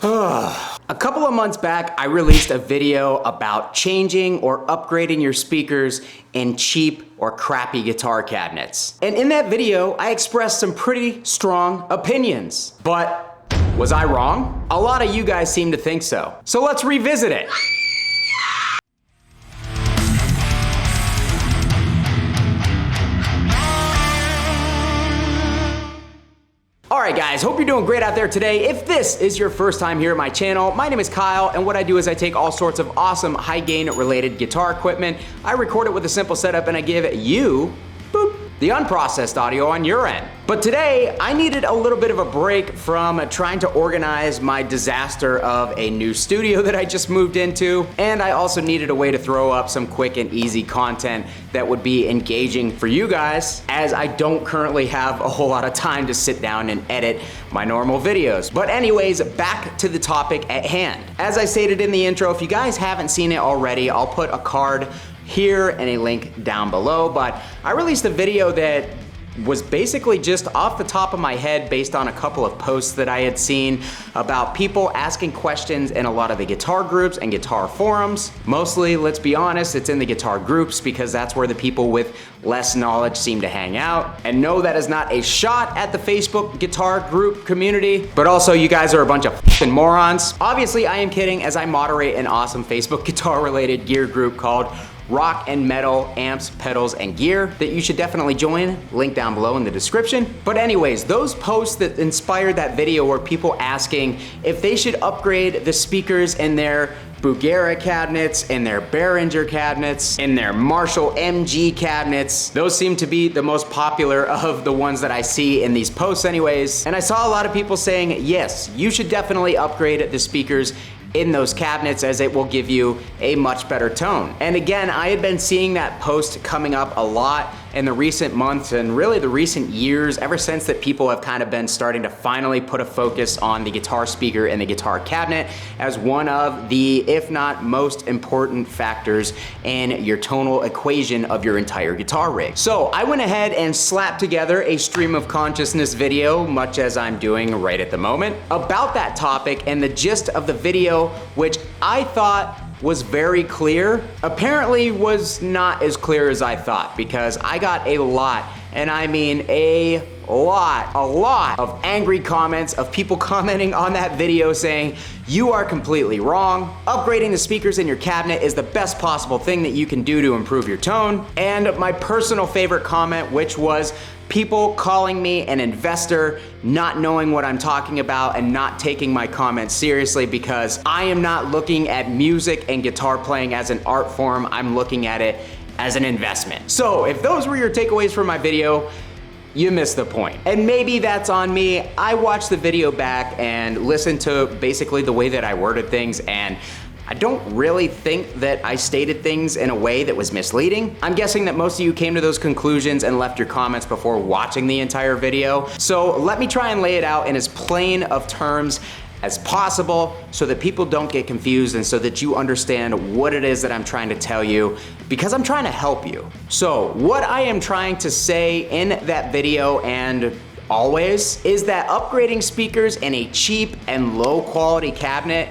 A couple of months back, I released a video about changing or upgrading your speakers in cheap or crappy guitar cabinets. And in that video, I expressed some pretty strong opinions. But was I wrong? A lot of you guys seem to think so. So let's revisit it. Alright guys, hope you're doing great out there today. If this is your first time here at my channel, my name is Kyle, and what I do is I take all sorts of awesome high gain related guitar equipment, I record it with a simple setup, and I give you, boop, the unprocessed audio on your end. But today, I needed a little bit of a break from trying to organize my disaster of a new studio that I just moved into, and I also needed a way to throw up some quick and easy content that would be engaging for you guys, as I don't currently have a whole lot of time to sit down and edit my normal videos. But anyways, back to the topic at hand. As I stated in the intro, if you guys haven't seen it already, I'll put a card here and a link down below, but I released a video that was basically just off the top of my head based on a couple of posts that I had seen about people asking questions in a lot of the guitar groups and guitar forums. Mostly, let's be honest, it's in the guitar groups because that's where the people with less knowledge seem to hang out. And no, that is not a shot at the Facebook guitar group community, but also you guys are a bunch of f***ing morons. Obviously, I am kidding, as I moderate an awesome Facebook guitar related gear group called Rock and Metal Amps, Pedals, and Gear that you should definitely join, link down below in the description. But anyways, those posts that inspired that video were people asking if they should upgrade the speakers in their Bugera cabinets, in their Behringer cabinets, in their Marshall MG cabinets. Those seem to be the most popular of the ones that I see in these posts anyways. And I saw a lot of people saying, yes, you should definitely upgrade the speakers in those cabinets as it will give you a much better tone. And again, I had been seeing that post coming up a lot in the recent months and really the recent years, ever since that people have kind of been starting to finally put a focus on the guitar speaker and the guitar cabinet as one of the, if not most important factors in your tonal equation of your entire guitar rig. So I went ahead and slapped together a stream of consciousness video, much as I'm doing right at the moment, about that topic, and the gist of the video, which I thought was very clear, apparently was not as clear as I thought, because I got a lot, and I mean a lot of angry comments of people commenting on that video saying, you are completely wrong. Upgrading the speakers in your cabinet is the best possible thing that you can do to improve your tone. And my personal favorite comment, which was people calling me an investor, not knowing what I'm talking about and not taking my comments seriously, because I am not looking at music and guitar playing as an art form, I'm looking at it as an investment. So if those were your takeaways from my video, you missed the point. And maybe that's on me. I watched the video back and listened to basically the way that I worded things, and I don't really think that I stated things in a way that was misleading. I'm guessing that most of you came to those conclusions and left your comments before watching the entire video. So let me try and lay it out in as plain of terms as possible so that people don't get confused and so that you understand what it is that I'm trying to tell you, because I'm trying to help you. So what I am trying to say in that video and always is that upgrading speakers in a cheap and low quality cabinet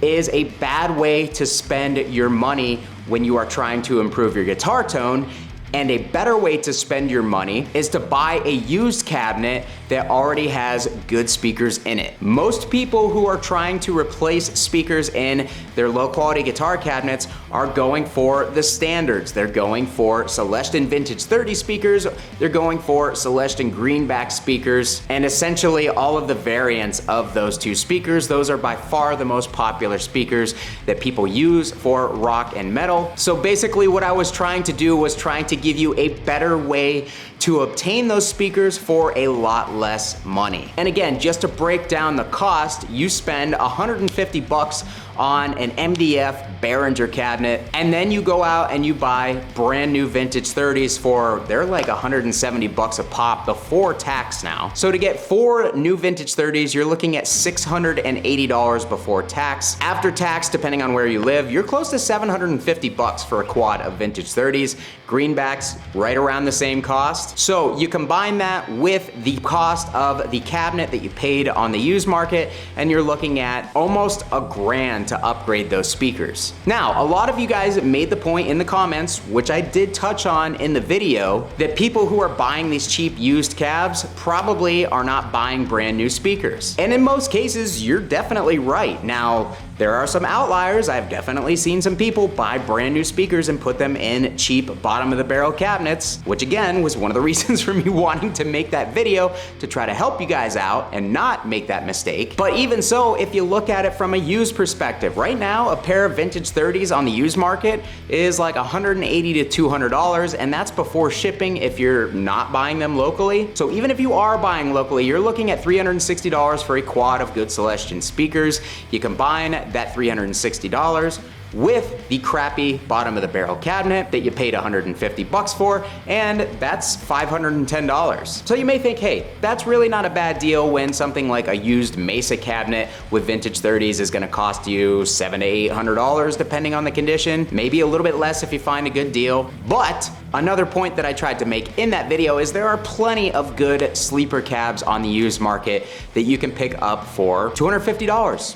is a bad way to spend your money when you are trying to improve your guitar tone. And a better way to spend your money is to buy a used cabinet that already has good speakers in it. Most people who are trying to replace speakers in their low quality guitar cabinets are going for the standards. They're going for Celestion Vintage 30 speakers, they're going for Celestion Greenback speakers, and essentially all of the variants of those two speakers. Those are by far the most popular speakers that people use for rock and metal. So basically what I was trying to do was trying to give you a better way to obtain those speakers for a lot less money. And again, just to break down the cost, you spend 150 bucks on an MDF Behringer cabinet, and then you go out and you buy brand new vintage 30s for, they're like 170 bucks a pop before tax now. So to get 4 new vintage 30s, you're looking at $680 before tax. After tax, depending on where you live, you're close to 750 bucks for a quad of vintage 30s. Greenbacks, right around the same cost. cost. So you combine that with the cost of the cabinet that you paid on the used market, and you're looking at almost $1,000 to upgrade those speakers. Now, a lot of you guys made the point in the comments, which I did touch on in the video, that people who are buying these cheap used cabs probably are not buying brand new speakers. And in most cases, you're definitely right. Now, there are some outliers. I've definitely seen some people buy brand new speakers and put them in cheap bottom of the barrel cabinets, which again was one of the reasons for me wanting to make that video, to try to help you guys out and not make that mistake. But even so, if you look at it from a used perspective, right now a pair of vintage 30s on the used market is like $180 to $200, and that's before shipping if you're not buying them locally. So even if you are buying locally, you're looking at $360 for a quad of good Celestion speakers. You combine that $360 with the crappy bottom of the barrel cabinet that you paid $150 for, and that's $510. So you may think, hey, that's really not a bad deal when something like a used Mesa cabinet with vintage 30s is gonna cost you $700 to $800 depending on the condition, maybe a little bit less if you find a good deal. But another point that I tried to make in that video is there are plenty of good sleeper cabs on the used market that you can pick up for $250,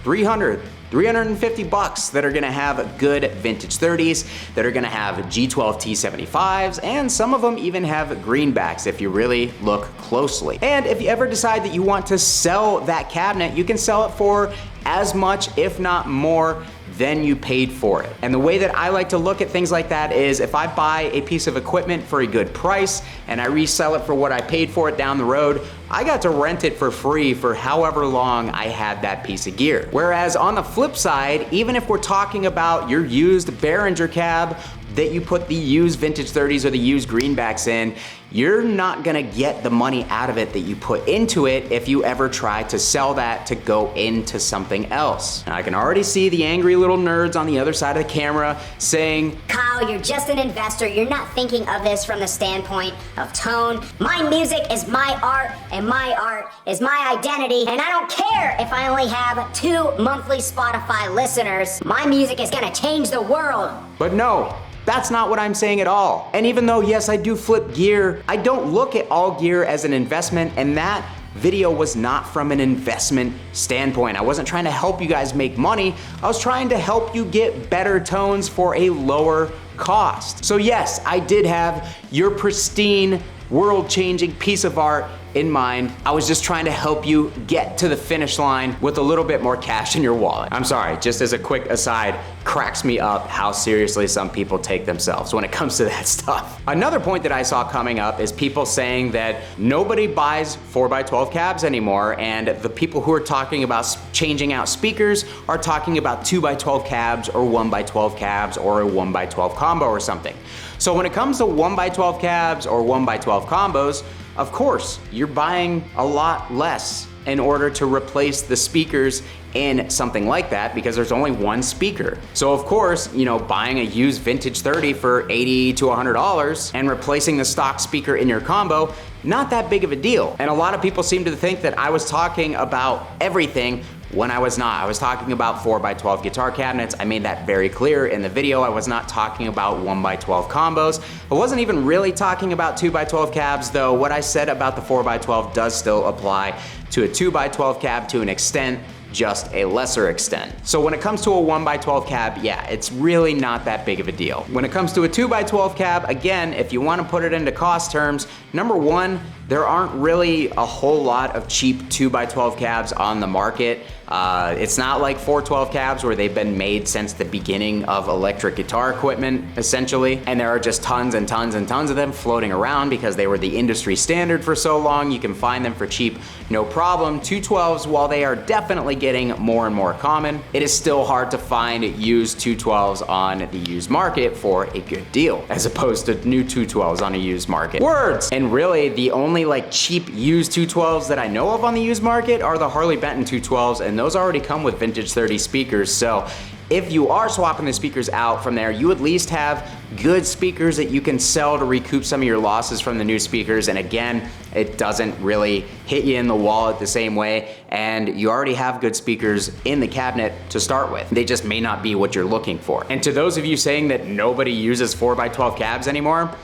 $300, $350 that are gonna have good vintage 30s, that are gonna have G12 T75s, and some of them even have greenbacks if you really look closely. And if you ever decide that you want to sell that cabinet, you can sell it for as much, if not more, than you paid for it. And the way that I like to look at things like that is if I buy a piece of equipment for a good price and I resell it for what I paid for it down the road, I got to rent it for free for however long I had that piece of gear. Whereas on the flip side, even if we're talking about your used Behringer cab that you put the used vintage 30s or the used greenbacks in, you're not gonna get the money out of it that you put into it if you ever try to sell that to go into something else. And I can already see the angry little nerds on the other side of the camera saying, Kyle, you're just an investor. You're not thinking of this from the standpoint of tone. My music is my art, and my art is my identity, and I don't care if I only have 2 monthly Spotify listeners. My music is gonna change the world. But no, that's not what I'm saying at all. And even though, yes, I do flip gear, I don't look at all gear as an investment, and that video was not from an investment standpoint. I wasn't trying to help you guys make money. I was trying to help you get better tones for a lower cost. So yes, I did have your pristine, world-changing piece of art in mind. I was just trying to help you get to the finish line with a little bit more cash in your wallet. I'm sorry, just as a quick aside, cracks me up how seriously some people take themselves when it comes to that stuff. Another point that I saw coming up is people saying that nobody buys 4x12 cabs anymore, and the people who are talking about changing out speakers are talking about 2x12 cabs or 1x12 cabs or a 1x12 combo or something. So when it comes to 1x12 cabs or 1x12 combos, of course, you're buying a lot less in order to replace the speakers in something like that because there's only one speaker. So of course, you know, buying a used vintage 30 for $80 to $100 and replacing the stock speaker in your combo, not that big of a deal. And a lot of people seem to think that I was talking about everything when I was not. I was talking about 4x12 guitar cabinets. I made that very clear in the video. I was not talking about 1x12 combos. I wasn't even really talking about 2x12 cabs, though what I said about the 4x12 does still apply to a 2x12 cab to an extent, just a lesser extent. So when it comes to a 1x12 cab, yeah, it's really not that big of a deal. When it comes to a 2x12 cab, again, if you want to put it into cost terms, number one, there aren't really a whole lot of cheap 2x12 cabs on the market. It's not like 412 cabs where they've been made since the beginning of electric guitar equipment, essentially. And there are just tons and tons and tons of them floating around because they were the industry standard for so long. You can find them for cheap, no problem. 212s, while they are definitely getting more and more common, it is still hard to find used 212s on the used market for a good deal, as opposed to new 212s on a used market. Words! And really, the only like cheap used 212s that I know of on the used market are the Harley Benton 212s, and those already come with vintage 30 speakers. So if you are swapping the speakers out from there, you at least have good speakers that you can sell to recoup some of your losses from the new speakers. And again, it doesn't really hit you in the wallet the same way. And you already have good speakers in the cabinet to start with. They just may not be what you're looking for. And to those of you saying that nobody uses 4x12 cabs anymore,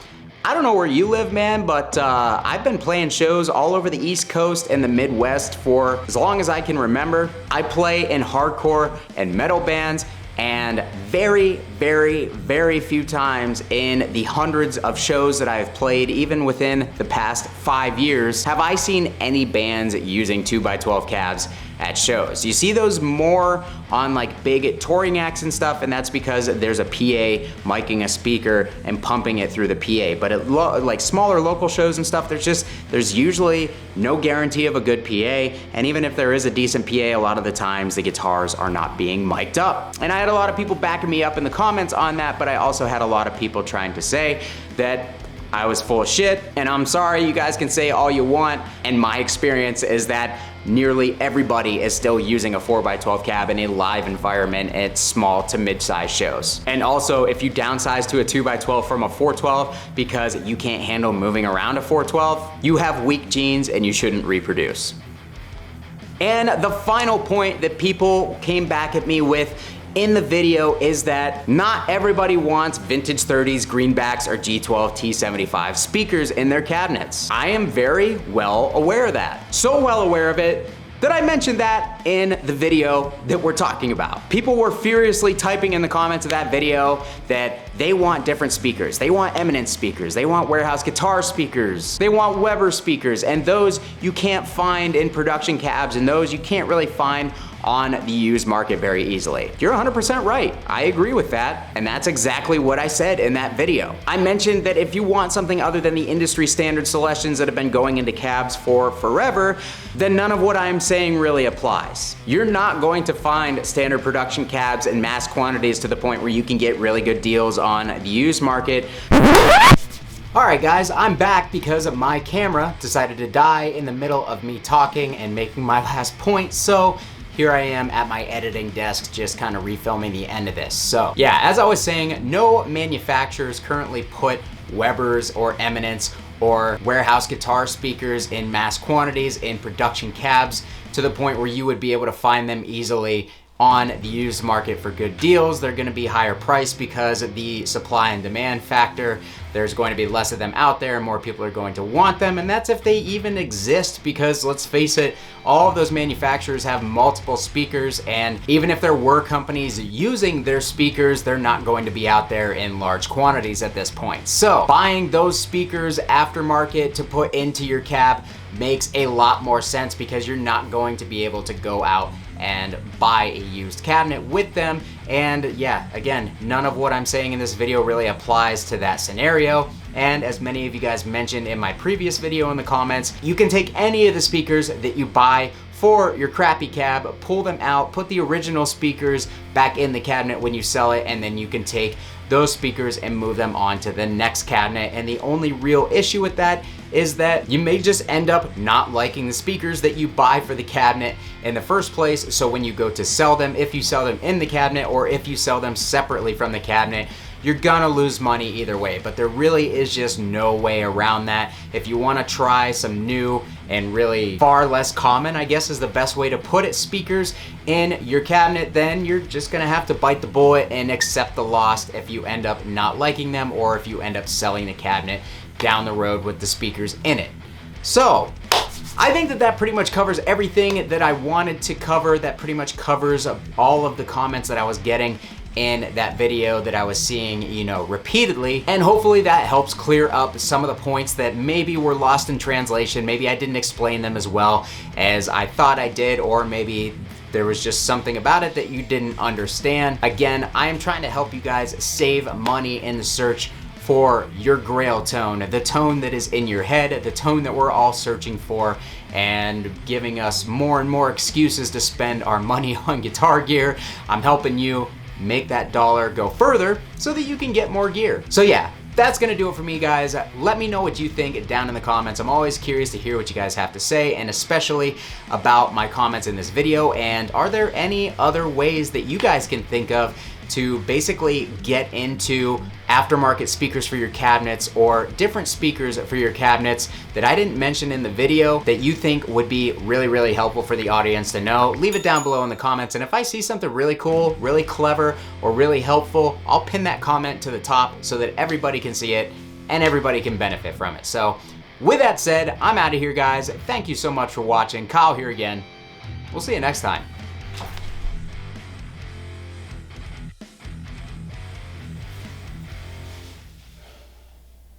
I don't know where you live, man, but I've been playing shows all over the East Coast and the Midwest for as long as I can remember. I play in hardcore and metal bands, and very, very, very few times in the hundreds of shows that I've played, even within the past 5 years, have I seen any bands using 2x12 cabs at shows. You see those more on like big touring acts and stuff, and that's because there's a PA miking a speaker and pumping it through the PA. But at like smaller local shows and stuff, there's usually no guarantee of a good PA, and even if there is a decent PA, a lot of the times the guitars are not being mic'd up. And I had a lot of people backing me up in the comments on that, but I also had a lot of people trying to say that I was full of shit, and I'm sorry, you guys can say all you want, and my experience is that nearly everybody is still using a 4x12 cab in a live environment at small to mid-sized shows. And also, if you downsize to a 2x12 from a 412 because you can't handle moving around a 412, you have weak genes and you shouldn't reproduce. And the final point that people came back at me with in the video is that not everybody wants vintage 30s greenbacks or G12 T75 speakers in their cabinets. I am very well aware of that. So well aware of it that I mentioned that in the video that we're talking about. People were furiously typing in the comments of that video that they want different speakers. They want Eminence speakers. They want Warehouse Guitar speakers. They want Weber speakers, and those you can't find in production cabs, and those you can't really find on the used market very easily. You're 100% right. I agree with that, and that's exactly what I said in that video. I mentioned that if you want something other than the industry standard Celestions that have been going into cabs for forever, then none of what I'm saying really applies. You're not going to find standard production cabs in mass quantities to the point where you can get really good deals on the used market. Alright guys, I'm back because my camera decided to die in the middle of me talking and making my last point, so here I am at my editing desk just kind of refilming the end of this. So yeah, as I was saying, no manufacturers currently put Webers or Eminence or Warehouse Guitar speakers in mass quantities in production cabs to the point where you would be able to find them easily on the used market for good deals. They're gonna be higher priced because of the supply and demand factor. There's going to be less of them out there and more people are going to want them, and that's if they even exist, because let's face it, all of those manufacturers have multiple speakers, and even if there were companies using their speakers, they're not going to be out there in large quantities at this point. So buying those speakers aftermarket to put into your cab makes a lot more sense because you're not going to be able to go out and buy a used cabinet with them. And yeah, again, none of what I'm saying in this video really applies to that scenario. And as many of you guys mentioned in my previous video in the comments, you can take any of the speakers that you buy for your crappy cab, pull them out, put the original speakers back in the cabinet when you sell it, and then you can take those speakers and move them on to the next cabinet. And the only real issue with that is that you may just end up not liking the speakers that you buy for the cabinet in the first place. So when you go to sell them, if you sell them in the cabinet or if you sell them separately from the cabinet, you're gonna lose money either way. But there really is just no way around that. If you wanna try some new and really far less common, I guess is the best way to put it, speakers in your cabinet, then you're just gonna have to bite the bullet and accept the loss if you end up not liking them or if you end up selling the cabinet down the road with the speakers in it. So I think that that pretty much covers everything that I wanted to cover. That pretty much covers all of the comments that I was getting in that video that I was seeing, you know, repeatedly. And hopefully that helps clear up some of the points that maybe were lost in translation. Maybe I didn't explain them as well as I thought I did, or maybe there was just something about it that you didn't understand. Again, I am trying to help you guys save money in the search for your grail tone, the tone that is in your head, the tone that we're all searching for, and giving us more and more excuses to spend our money on guitar gear. I'm helping you make that dollar go further so that you can get more gear. So yeah, that's gonna do it for me, guys. Let me know what you think down in the comments. I'm always curious to hear what you guys have to say, and especially about my comments in this video. And are there any other ways that you guys can think of to basically get into aftermarket speakers for your cabinets or different speakers for your cabinets that I didn't mention in the video that you think would be really, really helpful for the audience to know? Leave it down below in the comments, and if I see something really cool, really clever, or really helpful, I'll pin that comment to the top so that everybody can see it and everybody can benefit from it. So with that said, I'm out of here, guys. Thank you so much for watching. Kyle here again. We'll see you next time.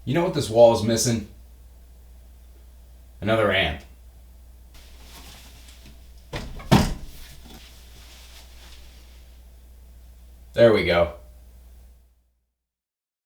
You know what this wall is missing? Another amp. There we go.